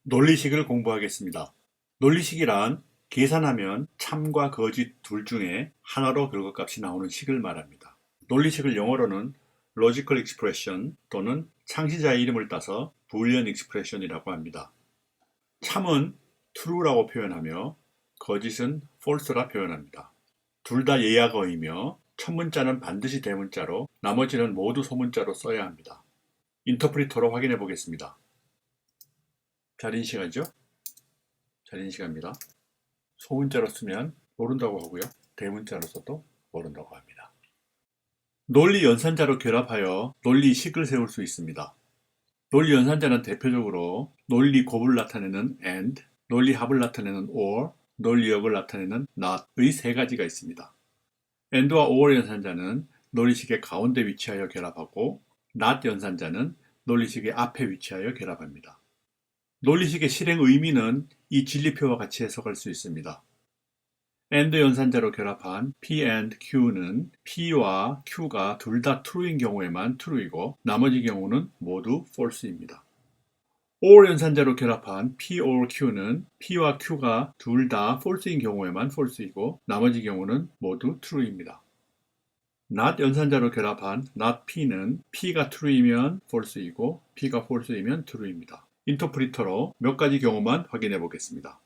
논리식을 공부하겠습니다. 논리식이란 계산하면 참과 거짓 둘 중에 하나로 결과값이 나오는 식을 말합니다. 논리식을 영어로는 logical expression 또는 창시자의 이름을 따서 boolean expression이라고 합니다. 참은 true라고 표현하며 거짓은 false라 표현합니다. 둘 다 예약어이며 첫 문자는 반드시 대문자로 나머지는 모두 소문자로 써야 합니다. 인터프리터로 확인해 보겠습니다. 자리인식하죠? 자리인식합니다. 소문자로 쓰면 모른다고 하고요. 대문자로 써도 모른다고 합니다. 논리 연산자로 결합하여 논리식을 세울 수 있습니다. 논리 연산자는 대표적으로 논리 곱을 나타내는 and, 논리 합을 나타내는 or, 논리 역을 나타내는 not의 세 가지가 있습니다. and와 or 연산자는 논리식의 가운데 위치하여 결합하고 not 연산자는 논리식의 앞에 위치하여 결합합니다. 논리식의 실행 의미는 이 진리표와 같이 해석할 수 있습니다. and 연산자로 결합한 P and Q는 P와 Q가 둘 다 true인 경우에만 true이고 나머지 경우는 모두 false입니다. or 연산자로 결합한 P or Q는 P와 Q가 둘 다 false인 경우에만 false이고 나머지 경우는 모두 true입니다. not 연산자로 결합한 not P는 P가 true이면 false이고 P가 false이면 true입니다. 인터프리터로 몇 가지 경우만 확인해 보겠습니다.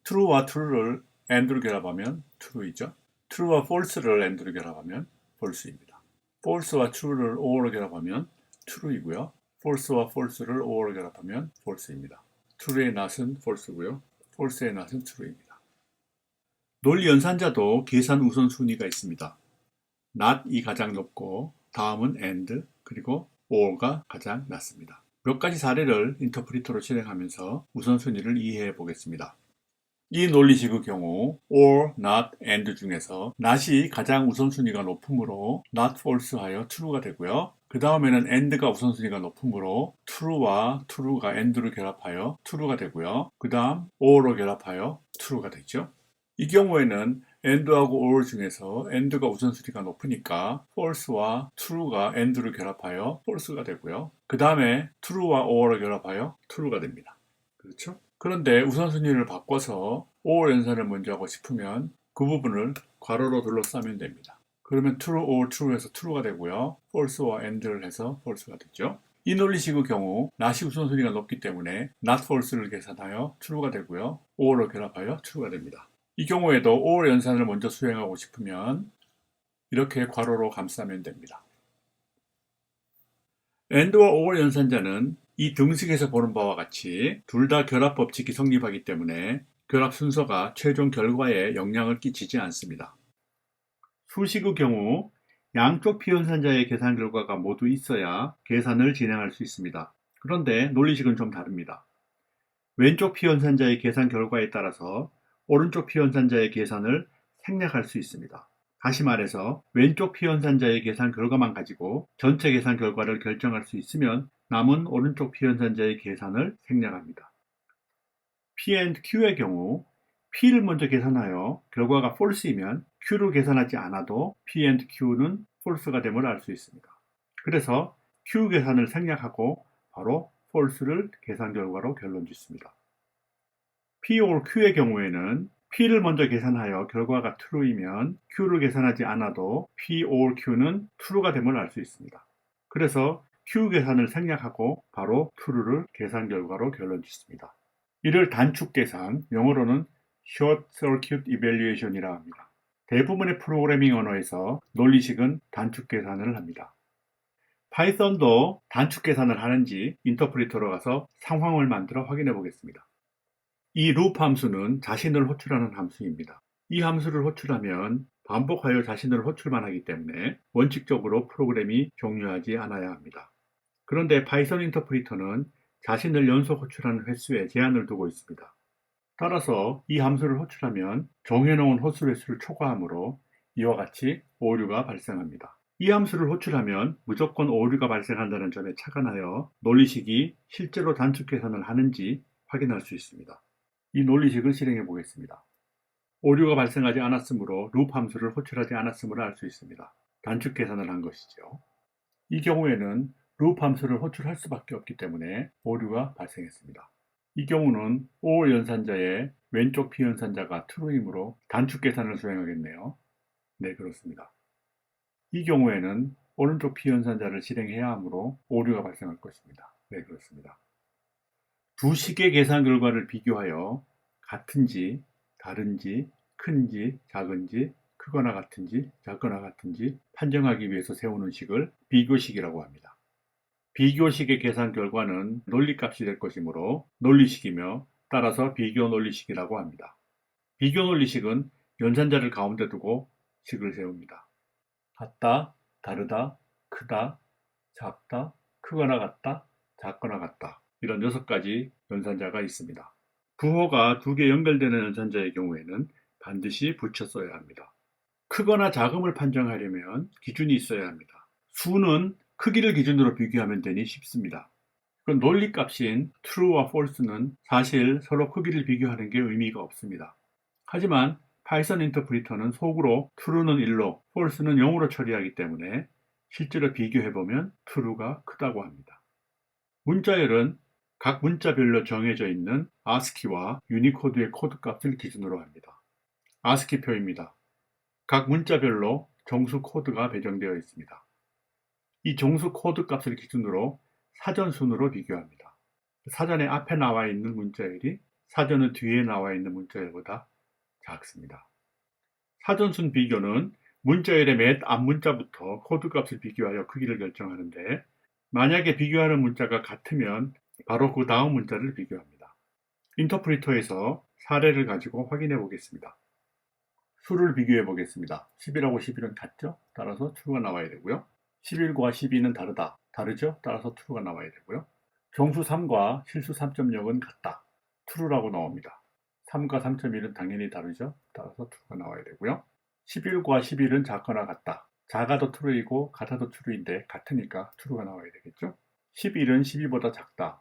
true와 true를 and로 결합하면 true이죠. true와 false를 and로 결합하면 false입니다. false와 true를 or로 결합하면 true이고요. false와 false를 or로 결합하면 false입니다. true의 not은 false고요. false의 not은 true입니다. 논리 연산자도 계산 우선순위가 있습니다. not이 가장 높고 다음은 and 그리고 or가 가장 낮습니다. 몇 가지 사례를 인터프리터로 실행하면서 우선순위를 이해해 보겠습니다. 이 논리식의 경우 or, not, and 중에서 not이 가장 우선순위가 높으므로 not false 하여 true가 되고요. 그 다음에는 and가 우선순위가 높으므로 true와 true가 and를 결합하여 true가 되고요. 그 다음 or로 결합하여 true가 되죠. 이 경우에는 and하고 or 중에서 and가 우선순위가 높으니까 false와 true가 and를 결합하여 false가 되고요. 그 다음에 true와 or를 결합하여 true가 됩니다. 그렇죠? 그런데 우선순위를 바꿔서 or 연산을 먼저 하고 싶으면 그 부분을 괄호로 둘러싸면 됩니다. 그러면 true or true에서 true가 되고요. false와 and를 해서 false가 되죠. 이 논리식의 경우 not이 우선순위가 높기 때문에 not false를 계산하여 true가 되고요. or를 결합하여 true가 됩니다. 이 경우에도 or 연산을 먼저 수행하고 싶으면 이렇게 괄호로 감싸면 됩니다. and와 or 연산자는 이 등식에서 보는 바와 같이 둘 다 결합 법칙이 성립하기 때문에 결합 순서가 최종 결과에 영향을 끼치지 않습니다. 수식의 경우 양쪽 피연산자의 계산 결과가 모두 있어야 계산을 진행할 수 있습니다. 그런데 논리식은 좀 다릅니다. 왼쪽 피연산자의 계산 결과에 따라서 오른쪽 피연산자의 계산을 생략할 수 있습니다. 다시 말해서 왼쪽 피연산자의 계산 결과만 가지고 전체 계산 결과를 결정할 수 있으면 남은 오른쪽 피연산자의 계산을 생략합니다. P and Q의 경우 P를 먼저 계산하여 결과가 false이면 Q를 계산하지 않아도 P and Q는 false가 됨을 알 수 있습니다. 그래서 Q 계산을 생략하고 바로 false를 계산 결과로 결론 짓습니다. P or Q의 경우에는 P를 먼저 계산하여 결과가 true이면 Q를 계산하지 않아도 P or Q는 true가 됨을 알 수 있습니다. 그래서 Q 계산을 생략하고 바로 true를 계산 결과로 결론 짓습니다. 이를 단축 계산, 영어로는 Short Circuit Evaluation이라 합니다. 대부분의 프로그래밍 언어에서 논리식은 단축 계산을 합니다. 파이썬도 단축 계산을 하는지 인터프리터로 가서 상황을 만들어 확인해 보겠습니다. 이 loop 함수는 자신을 호출하는 함수입니다. 이 함수를 호출하면 반복하여 자신을 호출만 하기 때문에 원칙적으로 프로그램이 종료하지 않아야 합니다. 그런데 파이썬 인터프리터는 자신을 연속 호출하는 횟수에 제한을 두고 있습니다. 따라서 이 함수를 호출하면 정해놓은 호출 횟수를 초과하므로 이와 같이 오류가 발생합니다. 이 함수를 호출하면 무조건 오류가 발생한다는 점에 착안하여 논리식이 실제로 단축 계산을 하는지 확인할 수 있습니다. 이 논리식을 실행해 보겠습니다. 오류가 발생하지 않았으므로 loop 함수를 호출하지 않았음을 알 수 있습니다. 단축 계산을 한 것이죠. 이 경우에는 loop 함수를 호출할 수밖에 없기 때문에 오류가 발생했습니다. 이 경우는 O 연산자의 왼쪽 비연산자가 true이므로 단축 계산을 수행하겠네요. 네, 그렇습니다. 이 경우에는 오른쪽 비연산자를 실행해야 하므로 오류가 발생할 것입니다. 네, 그렇습니다. 두 식의 계산 결과를 비교하여 같은지, 다른지, 큰지, 작은지, 크거나 같은지, 작거나 같은지 판정하기 위해서 세우는 식을 비교식이라고 합니다. 비교식의 계산 결과는 논리값이 될 것이므로 논리식이며 따라서 비교 논리식이라고 합니다. 비교 논리식은 연산자를 가운데 두고 식을 세웁니다. 같다, 다르다, 크다, 작다, 크거나 같다, 작거나 같다. 이런 6가지 연산자가 있습니다. 부호가 2개 연결되는 연산자의 경우에는 반드시 붙여 써야 합니다. 크거나 작음을 판정하려면 기준이 있어야 합니다. 수는 크기를 기준으로 비교하면 되니 쉽습니다. 그 논리값인 true와 false는 사실 서로 크기를 비교하는 게 의미가 없습니다. 하지만 파이썬 인터프리터는 속으로 true는 1로, false는 0으로 처리하기 때문에 실제로 비교해보면 true가 크다고 합니다. 문자열은 각 문자별로 정해져 있는 ASCII와 유니코드의 코드값을 기준으로 합니다. ASCII표입니다. 각 문자별로 정수 코드가 배정되어 있습니다. 이 정수 코드 값을 기준으로 사전순으로 비교합니다. 사전에 앞에 나와 있는 문자열이 사전의 뒤에 나와 있는 문자열보다 작습니다. 사전순 비교는 문자열의 맨 앞문자부터 코드 값을 비교하여 크기를 결정하는데 만약에 비교하는 문자가 같으면 바로 그 다음 문자를 비교합니다. 인터프리터에서 사례를 가지고 확인해 보겠습니다. 수를 비교해 보겠습니다. 10일하고 11은 같죠? 따라서 true가 나와야 되고요. 11과 12는 다르다. 다르죠? 따라서 true가 나와야 되고요. 정수 3과 실수 3.0은 같다. true라고 나옵니다. 3과 3.1은 당연히 다르죠? 따라서 true가 나와야 되고요. 11과 11은 작거나 같다. 작아도 true이고 같아도 true인데 같으니까 true가 나와야 되겠죠? 11은 12보다 작다.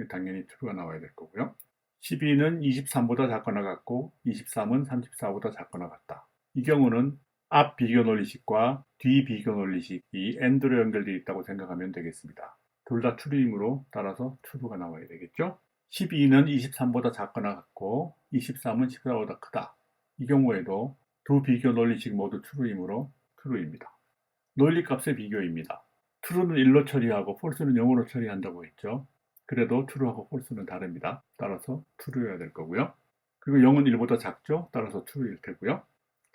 당연히 true가 나와야 될 거고요. 12는 23보다 작거나 같고 23은 34보다 작거나 같다. 이 경우는 앞 비교 논리식과 뒤 비교 논리식이 AND로 연결되어 있다고 생각하면 되겠습니다. 둘 다 true이므로 따라서 true가 나와야 되겠죠. 12는 23보다 작거나 같고 23은 14보다 크다. 이 경우에도 두 비교 논리식 모두 true이므로 true입니다. 논리값의 비교입니다. true는 1로 처리하고 false는 0으로 처리한다고 했죠. 그래도 true하고 false는 다릅니다. 따라서 true여야 될 거고요. 그리고 0은 1보다 작죠? 따라서 true일 테고요.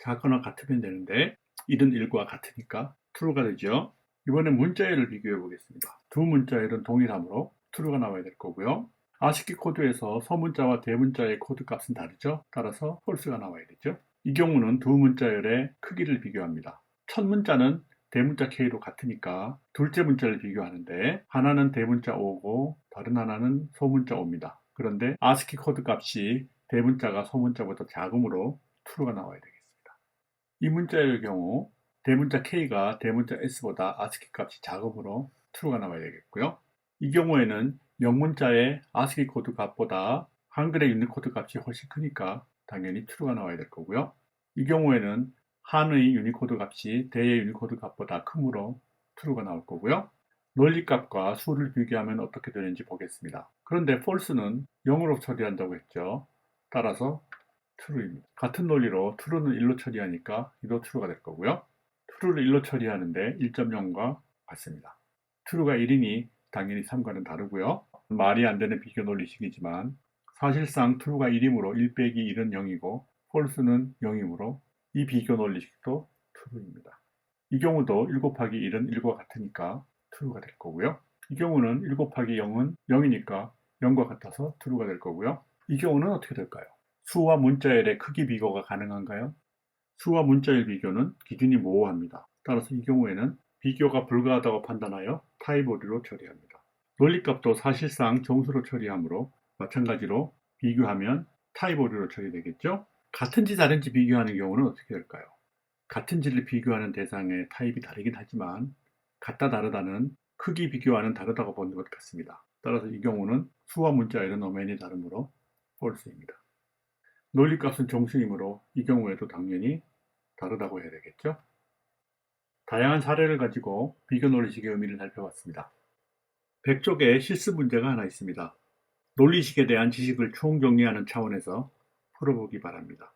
작거나 같으면 되는데 1은 1과 같으니까 true가 되죠. 이번엔 문자열을 비교해 보겠습니다. 두 문자열은 동일하므로 true가 나와야 될 거고요. ASCII 코드에서 소문자와 대문자의 코드 값은 다르죠? 따라서 false가 나와야 되죠. 이 경우는 두 문자열의 크기를 비교합니다. 첫 문자는 대문자 K로 같으니까 둘째 문자를 비교하는데 하나는 대문자 O고 다른 하나는 소문자 O입니다. 그런데 ASCII 코드 값이 대문자가 소문자보다 작으므로 true가 나와야 되겠습니다. 이 문자의 경우 대문자 K가 대문자 S보다 ASCII 값이 작으므로 true가 나와야 되겠고요. 이 경우에는 영문자의 ASCII 코드 값보다 한글의 유니코드 값이 훨씬 크니까 당연히 true가 나와야 될 거고요. 이 경우에는 한의 유니코드 값이 대의 유니코드 값보다 크므로 true가 나올 거고요. 논리값과 수를 비교하면 어떻게 되는지 보겠습니다. 그런데 false는 0으로 처리한다고 했죠. 따라서 true입니다. 같은 논리로 true는 1로 처리하니까 이도 true가 될 거고요. true를 1로 처리하는데 1.0과 같습니다. true가 1이니 당연히 3과는 다르고요. 말이 안 되는 비교 논리식이지만 사실상 true가 1이므로 1 빼기 1은 0이고 false는 0이므로 이 비교 논리식도 true입니다. 이 경우도 1 곱하기 1은 1과 같으니까 true가 될 거고요. 이 경우는 1 곱하기 0은 0이니까 0과 같아서 true가 될 거고요. 이 경우는 어떻게 될까요? 수와 문자열의 크기 비교가 가능한가요? 수와 문자열 비교는 기준이 모호합니다. 따라서 이 경우에는 비교가 불가하다고 판단하여 타입 오류로 처리합니다. 논리값도 사실상 정수로 처리하므로 마찬가지로 비교하면 타입 오류로 처리되겠죠? 같은지 다른지 비교하는 경우는 어떻게 될까요? 같은지를 비교하는 대상의 타입이 다르긴 하지만 같다 다르다는 크기 비교와는 다르다고 보는 것 같습니다. 따라서 이 경우는 수와 문자열은 엄연히 다르므로 false입니다. 논리값은 정수이므로 이 경우에도 당연히 다르다고 해야 되겠죠? 다양한 사례를 가지고 비교 논리식의 의미를 살펴봤습니다. 100쪽에 실수 문제가 하나 있습니다. 논리식에 대한 지식을 총정리하는 차원에서 풀어보기 바랍니다.